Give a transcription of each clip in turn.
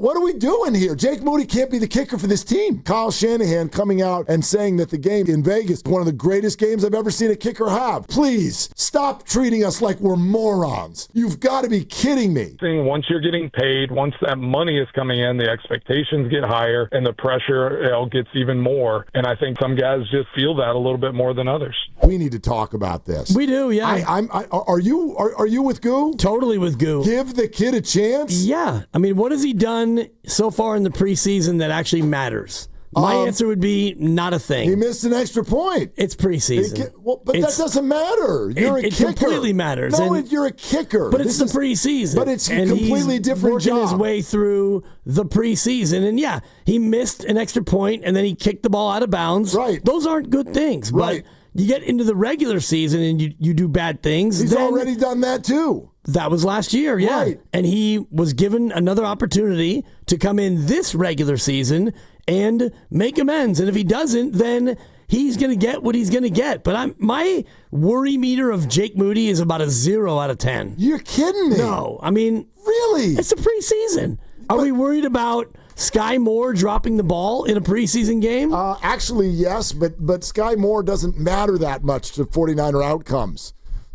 What are we doing here? Jake Moody can't be the kicker for this team. Kyle Shanahan coming out and saying that the game in Vegas is one of the greatest games I've ever seen a kicker have. Please, stop treating us like we're morons. You've got to be kidding me. Once you're getting paid, once that money is coming in, the expectations get higher and the pressure gets even more. And I think some guys just feel that a little bit more than others. We need to talk about this. We do, yeah. Are you with Goo? Totally with Goo. Give the kid a chance? Yeah. I mean, what has he done so far in the preseason that actually matters? My answer would be not a thing. He missed an extra point. It's preseason. But that doesn't matter. You're a kicker. It completely matters. No, you're a kicker. But it's the preseason. But it's a completely different job. Working his way through the preseason. And yeah, he missed an extra point and then he kicked the ball out of bounds. Right. Those aren't good things. Right. But you get into the regular season and you do bad things. He's already done that too. That was last year, yeah. Right. And he was given another opportunity to come in this regular season and make amends. And if he doesn't, then he's going to get what he's going to get. But my worry meter of Jake Moody is about a 0 out of 10. You're kidding me. No, I mean, really? It's a preseason. Are we worried about Sky Moore dropping the ball in a preseason game? Actually, yes, but Sky Moore doesn't matter that much to 49er outcomes.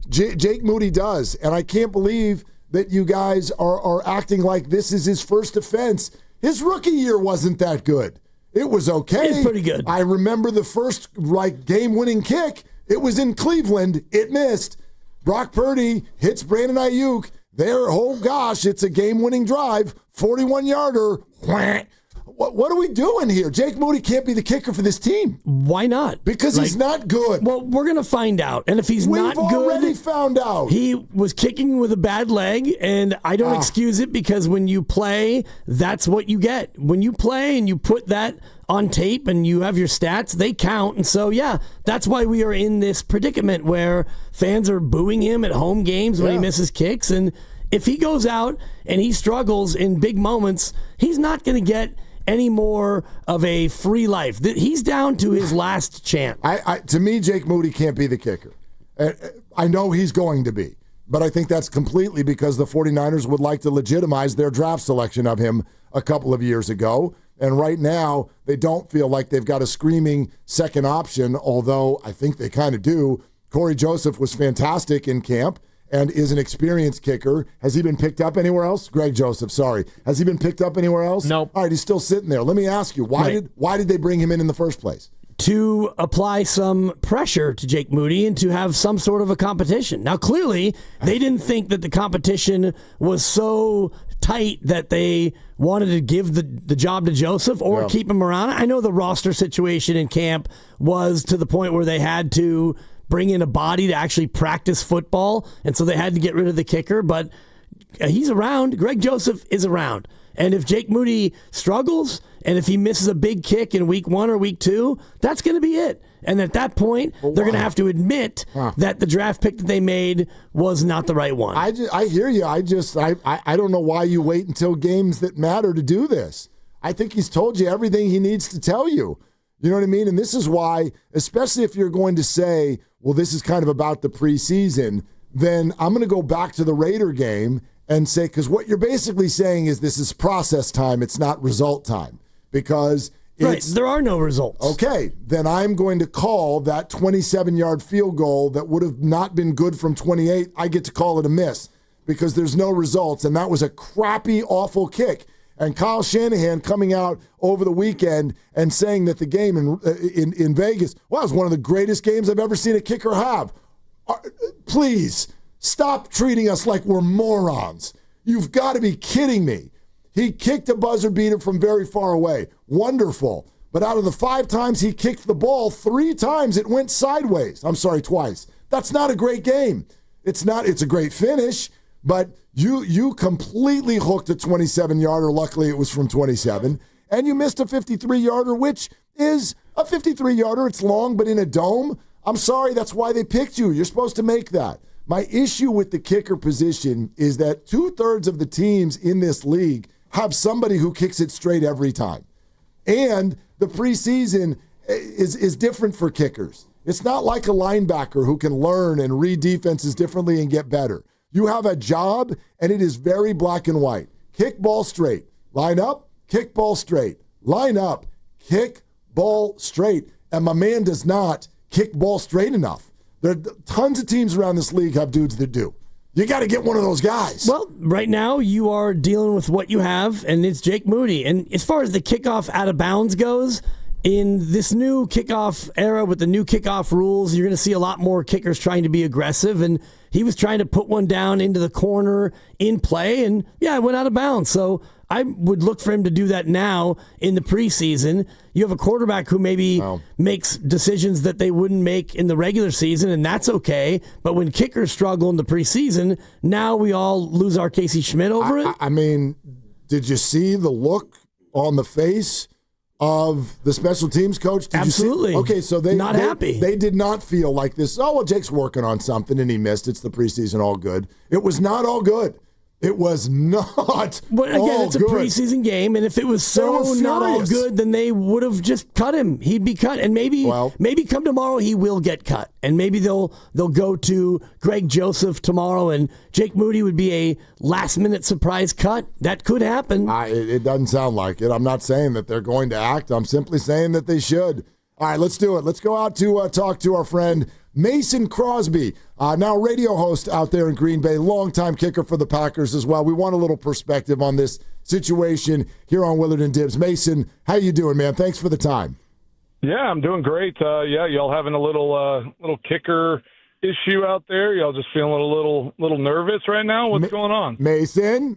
Jake Moody does, and I can't believe that you guys are acting like this is his first offense. His rookie year wasn't that good. It was okay. It's pretty good. I remember the first game-winning kick. It was in Cleveland. It missed. Brock Purdy hits Brandon Ayuk. There, oh gosh, it's a game-winning drive. 41-yarder. What are we doing here? Jake Moody can't be the kicker for this team. Why not? Because he's not good. Well, we're going to find out. And if he's not good... We've already found out. He was kicking with a bad leg, and I don't excuse it because when you play, that's what you get. When you play and you put that on tape and you have your stats, they count. And so, yeah, that's why we are in this predicament where fans are booing him at home games when he misses kicks. And if he goes out and he struggles in big moments, he's not going to get any more of a free life. He's down to his last chance. To me, Jake Moody can't be the kicker. I know he's going to be, but I think that's completely because the 49ers would like to legitimize their draft selection of him a couple of years ago. And right now, they don't feel like they've got a screaming second option, although I think they kind of do. Corey Joseph was fantastic in camp and is an experienced kicker. Has he been picked up anywhere else? Greg Joseph, sorry. Has he been picked up anywhere else? Nope. All right, he's still sitting there. Let me ask you, why did they bring him in the first place? To apply some pressure to Jake Moody and to have some sort of a competition. Now, clearly, they didn't think that the competition was so tight that they wanted to give the job to Joseph or keep him around. I know the roster situation in camp was to the point where they had to bring in a body to actually practice football, and so they had to get rid of the kicker, but he's around. Greg Joseph is around. And if Jake Moody struggles, and if he misses a big kick in week 1 or week 2, that's going to be it. And at that point, they're going to have to admit that the draft pick that they made was not the right one. I hear you. I don't know why you wait until games that matter to do this. I think he's told you everything he needs to tell you. You know what I mean? And this is why, especially if you're going to say, well, this is kind of about the preseason, then I'm going to go back to the Raider game and say, because what you're basically saying is this is process time, it's not result time. Because there are no results. Okay, then I'm going to call that 27-yard field goal that would have not been good from 28. I get to call it a miss because there's no results, and that was a crappy, awful kick. And Kyle Shanahan coming out over the weekend and saying that the game in Vegas, was one of the greatest games I've ever seen a kicker have. Please, stop treating us like we're morons. You've got to be kidding me. He kicked a buzzer beater from very far away. Wonderful. But out of the 5 times he kicked the ball, 3 times it went sideways. I'm sorry, twice. That's not a great game. It's a great finish, but you completely hooked a 27-yarder. Luckily, it was from 27. And you missed a 53-yarder, which is a 53-yarder. It's long, but in a dome. I'm sorry, that's why they picked you. You're supposed to make that. My issue with the kicker position is that 2/3 of the teams in this league have somebody who kicks it straight every time. And the preseason is different for kickers. It's not like a linebacker who can learn and read defenses differently and get better. You have a job, and it is very black and white. Kick ball straight. line up, kick ball straight. Line up, kick ball straight. And my man does not kick ball straight enough. There are tons of teams around this league have dudes that do. You got to get one of those guys. Well, right now you are dealing with what you have, and it's Jake Moody. And as far as the kickoff out of bounds goes, in this new kickoff era with the new kickoff rules, you're going to see a lot more kickers trying to be aggressive. And he was trying to put one down into the corner in play, and it went out of bounds. So I would look for him to do that now in the preseason. You have a quarterback who maybe makes decisions that they wouldn't make in the regular season, and that's okay. But when kickers struggle in the preseason, now we all lose our Casey Schmidt over it. I mean, did you see the look on the face of the special teams coach? Absolutely. Okay, so they not happy. They did not feel like this, Jake's working on something and he missed. It's the preseason, all good. It was not all good. It was not But again, all it's a good. preseason game, and if it was so not all good, then they would have just cut him. He'd be cut, and maybe come tomorrow he will get cut, and maybe they'll go to Greg Joseph tomorrow, and Jake Moody would be a last-minute surprise cut. That could happen. It doesn't sound like it. I'm not saying that they're going to act. I'm simply saying that they should. All right, let's do it. Let's go out to talk to our friend Mason Crosby, now radio host out there in Green Bay, longtime kicker for the Packers as well. We want a little perspective on this situation here on Willard and Dibs. Mason, how you doing, man? Thanks for the time. Yeah, I'm doing great. Y'all having a little kicker issue out there? Y'all just feeling a little nervous right now? What's going on? Mason,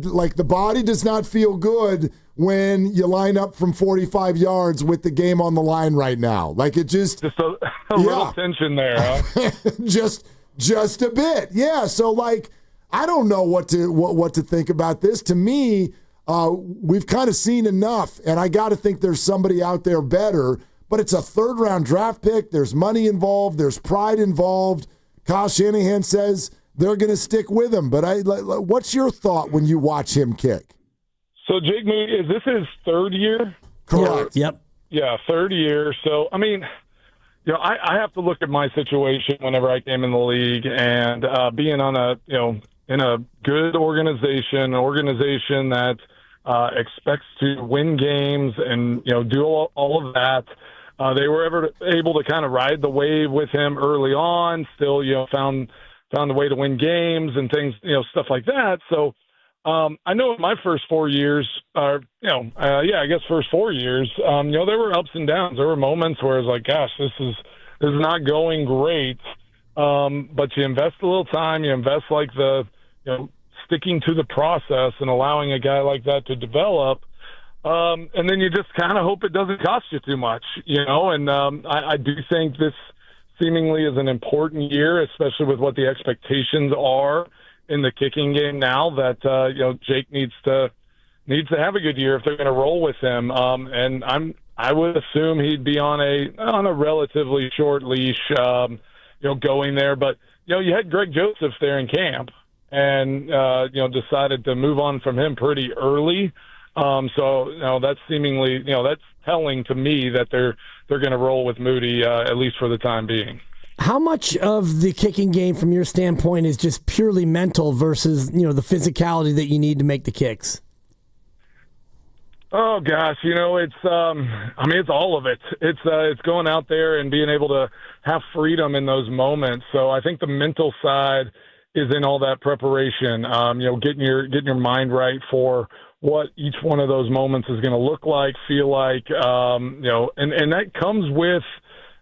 like the body does not feel good when you line up from 45 yards with the game on the line right now. Like it just a little tension there, huh? just a bit. Yeah, so like I don't know what to think about this. To me, we've kind of seen enough, and I got to think there's somebody out there better. But it's a third-round draft pick. There's money involved. There's pride involved. Kyle Shanahan says they're going to stick with him. But what's your thought when you watch him kick? So Jake Moody, is this his third year? Correct. Yep. Yeah, third year. So, I mean, I have to look at my situation whenever I came in the league and being on in a good organization, an organization that expects to win games and, do all of that. They were able to kind of ride the wave with him early on, still, found a way to win games and things, stuff like that. So I know in my first 4 years, first 4 years, there were ups and downs. There were moments where it was like, gosh, this is not going great. But you invest a little time, you invest like sticking to the process and allowing a guy like that to develop. And then you just kind of hope it doesn't cost you too much, and I do think this seemingly is an important year, especially with what the expectations are in the kicking game now that, Jake needs to have a good year if they're going to roll with him. And I would assume he'd be on a relatively short leash, going there. But, you had Greg Joseph there in camp and, decided to move on from him pretty early. So that's seemingly, that's telling to me that they're going to roll with Moody, at least for the time being. How much of the kicking game from your standpoint is just purely mental versus, the physicality that you need to make the kicks? Oh gosh, it's it's all of it. It's going out there and being able to have freedom in those moments. So I think the mental side is in all that preparation. Getting your mind right for what each one of those moments is going to look like, feel like, and that comes with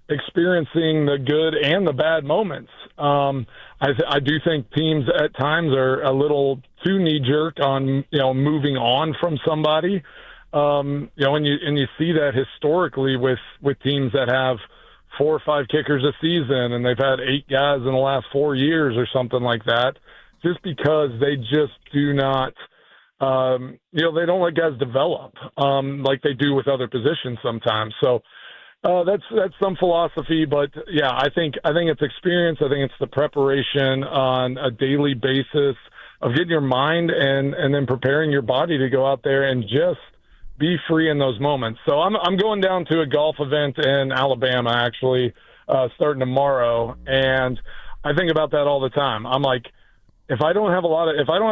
experiencing the good and the bad moments. I do think teams at times are a little too knee-jerk on, moving on from somebody. And you see that historically with teams that have 4 or 5 kickers a season and they've had 8 guys in the last 4 years or something like that, just because they just do not, they don't let guys develop like they do with other positions sometimes. So that's some philosophy, but yeah, I think it's experience. I think it's the preparation on a daily basis of getting your mind and then preparing your body to go out there and just be free in those moments. So I'm going down to a golf event in Alabama actually starting tomorrow, and I think about that all the time. I'm like, if I don't have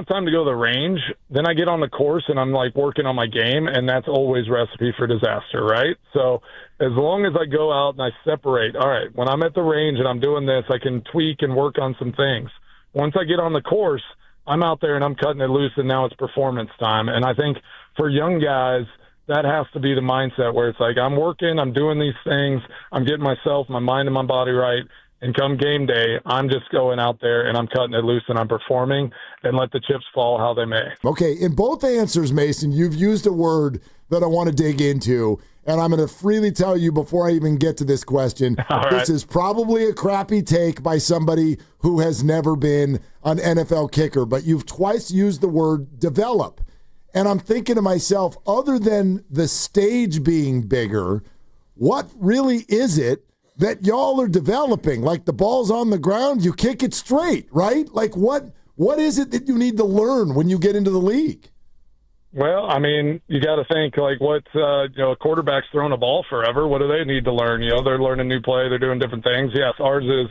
time to go to the range, then I get on the course and I'm like working on my game, and that's always recipe for disaster, right? So as long as I go out and I separate, all right, when I'm at the range and I'm doing this, I can tweak and work on some things. Once I get on the course, I'm out there and I'm cutting it loose, and now it's performance time. And I think for young guys, that has to be the mindset where it's like, I'm working, I'm doing these things, I'm getting myself, my mind and my body right, and come game day, I'm just going out there and I'm cutting it loose and I'm performing, and let the chips fall how they may. Okay, in both answers, Mason, you've used a word that I want to dig into, and I'm going to freely tell you before I even get to this question, this is probably a crappy take by somebody who has never been an NFL kicker, but you've twice used the word develop. And I'm thinking to myself, other than the stage being bigger, what really is it that y'all are developing? Like, the ball's on the ground, you kick it straight, right? Like, what is it that you need to learn when you get into the league? Well, I mean, you got to think, like, a quarterback's throwing a ball forever. What do they need to learn? They're learning new play. They're doing different things. Yes, ours is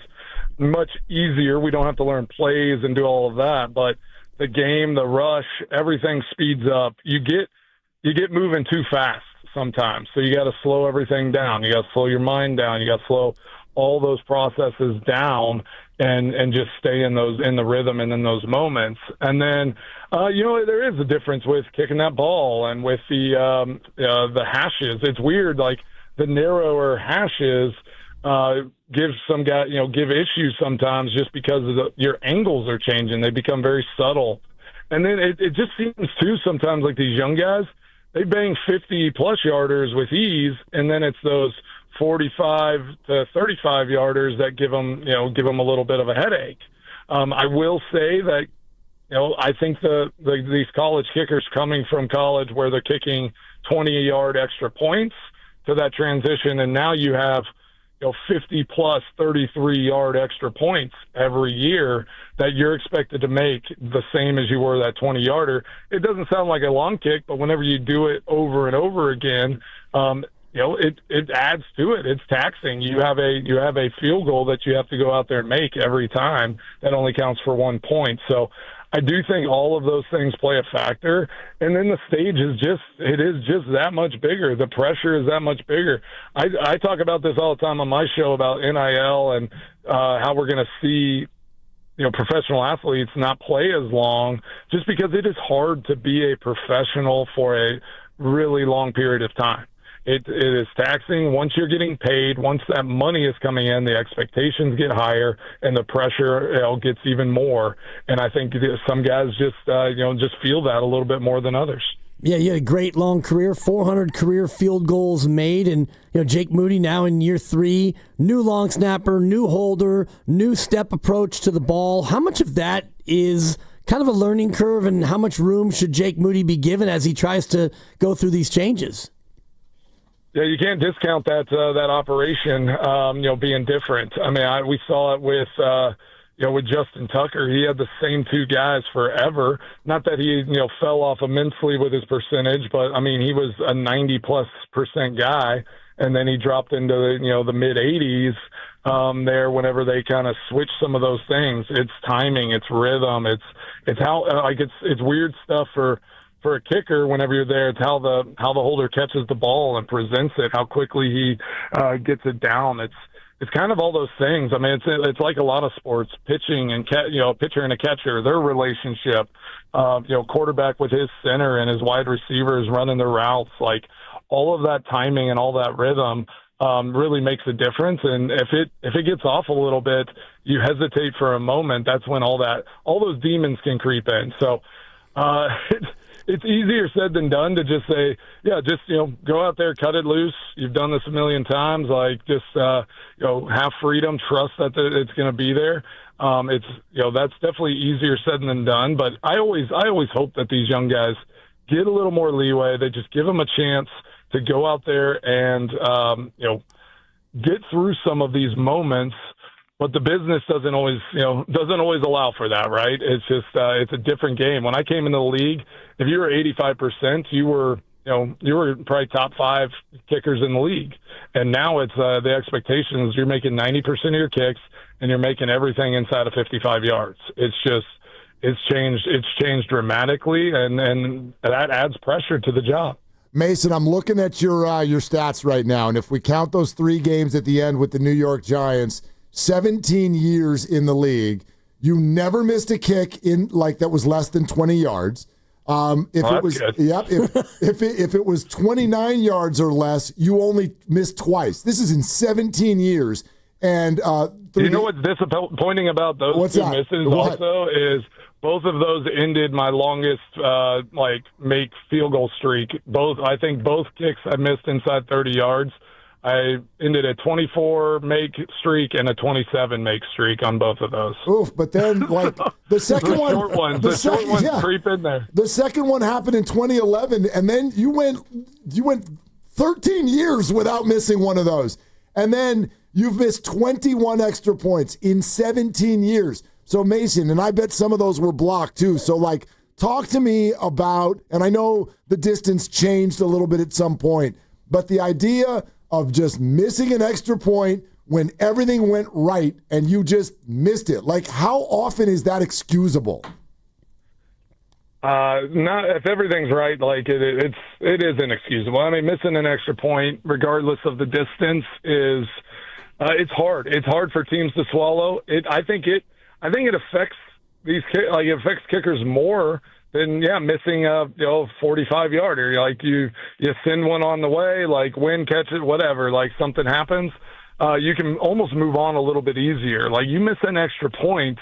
much easier. We don't have to learn plays and do all of that, but the game, the rush, everything speeds up. You get moving too fast sometimes. So you got to slow everything down. You got to slow your mind down. You got to slow all those processes down and just stay in the rhythm and in those moments. And then, there is a difference with kicking that ball and with the hashes. It's weird. Like, the narrower hashes, give issues sometimes just because your angles are changing. They become very subtle. And then it just seems too sometimes like these young guys, they bang 50-plus yarders with ease, and then it's those 45 to 35 yarders that give them a little bit of a headache. I will say that, I think these college kickers coming from college where they're kicking 20-yard extra points to that transition, and now you have 50-plus 33-yard extra points every year that you're expected to make the same as you were that 20-yarder. It doesn't sound like a long kick, but whenever you do it over and over again, it adds to it. It's taxing. You have a field goal that you have to go out there and make every time that only counts for 1 point. So I do think all of those things play a factor. And then the stage is just that much bigger. The pressure is that much bigger. I talk about this all the time on my show about NIL and how we're going to see, professional athletes not play as long, just because it is hard to be a professional for a really long period of time. It is taxing. Once you're getting paid, once that money is coming in, the expectations get higher and the pressure gets even more. And I think some guys just feel that a little bit more than others. Yeah, you had a great long career, 400 career field goals made, and Jake Moody now in year 3, new long snapper, new holder, new step approach to the ball. How much of that is kind of a learning curve, and how much room should Jake Moody be given as he tries to go through these changes? Yeah, you can't discount that operation, being different. I mean, we saw it with Justin Tucker. He had the same 2 guys forever. Not that he, fell off immensely with his percentage, but I mean, he was a 90+% guy, and then he dropped into the mid 80s there whenever they kind of switched some of those things. It's timing, it's rhythm, it's how it's weird stuff for a kicker. Whenever you're there, it's how the holder catches the ball and presents it, how quickly he gets it down. It's kind of all those things. I mean, it's like a lot of sports, pitching and pitcher and a catcher, their relationship, quarterback with his center and his wide receivers running their routes, like all of that timing and all that rhythm really makes a difference. And if it gets off a little bit, you hesitate for a moment. That's when all those demons can creep in. So it's easier said than done to just say, go out there, cut it loose. You've done this a million times. Like, just have freedom, trust that it's going to be there. That's definitely easier said than done. But I always hope that these young guys get a little more leeway. They just give them a chance to go out there and get through some of these moments. But the business doesn't always allow for that, right? It's just it's a different game. When I came into the league, if you were 85%, you were probably top 5 kickers in the league. And now it's the expectations, you're making 90% of your kicks and you're making everything inside of 55 yards. It's it's changed dramatically, and that adds pressure to the job. Mason, I'm looking at your stats right now, and if we count those 3 games at the end with the New York Giants, 17 years in the league, you never missed a kick in that was less than 20 yards. If it was 29 yards or less, you only missed twice. This is in 17 years. And you know what's disappointing about those two misses also is both of those ended my longest make field goal streak. I think both kicks I missed inside 30 yards. I ended a 24 make streak and a 27 make streak on both of those. Oof! But then the second one, the short ones creep in there. The second one happened in 2011, and then you went 13 years without missing one of those, and then you've missed 21 extra points in 17 years. So Mason, and I bet some of those were blocked too. So talk to me about, and I know the distance changed a little bit at some point, but the idea of just missing an extra point when everything went right and you just missed it. How often is that excusable? Not if everything's right. It is inexcusable. I mean, missing an extra point, regardless of the distance, is it's hard. It's hard for teams to swallow. I think it affects it affects kickers more than missing a 45-yarder. You send one on the way, wind, catch it, whatever. Something happens, you can almost move on a little bit easier. You miss an extra point,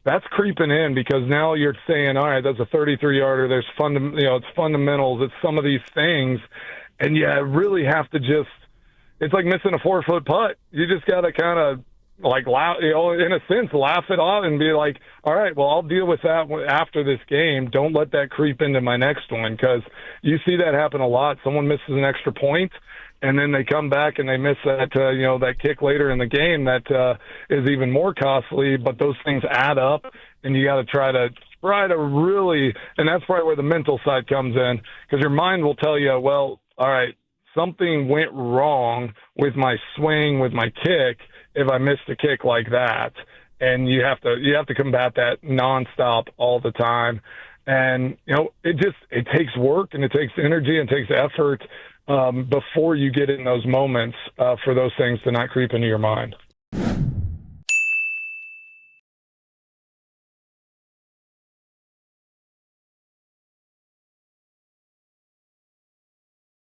that's creeping in, because now you're saying, all right, that's a 33-yarder. There's it's fundamentals. It's some of these things, and you really have to just. It's like missing a 4-foot putt. You just got to kind of laugh, in a sense, laugh it off and be like, all right, well, I'll deal with that after this game. Don't let that creep into my next one, because you see that happen a lot. Someone misses an extra point, and then they come back and they miss that, that kick later in the game that is even more costly. But those things add up, and you got to try to really, and that's probably where the mental side comes in, because your mind will tell you, well, all right, something went wrong with my swing, with my kick, if I missed a kick like that. And you have to combat that nonstop all the time. And, it takes work, and it takes energy, and it takes effort before you get in those moments for those things to not creep into your mind.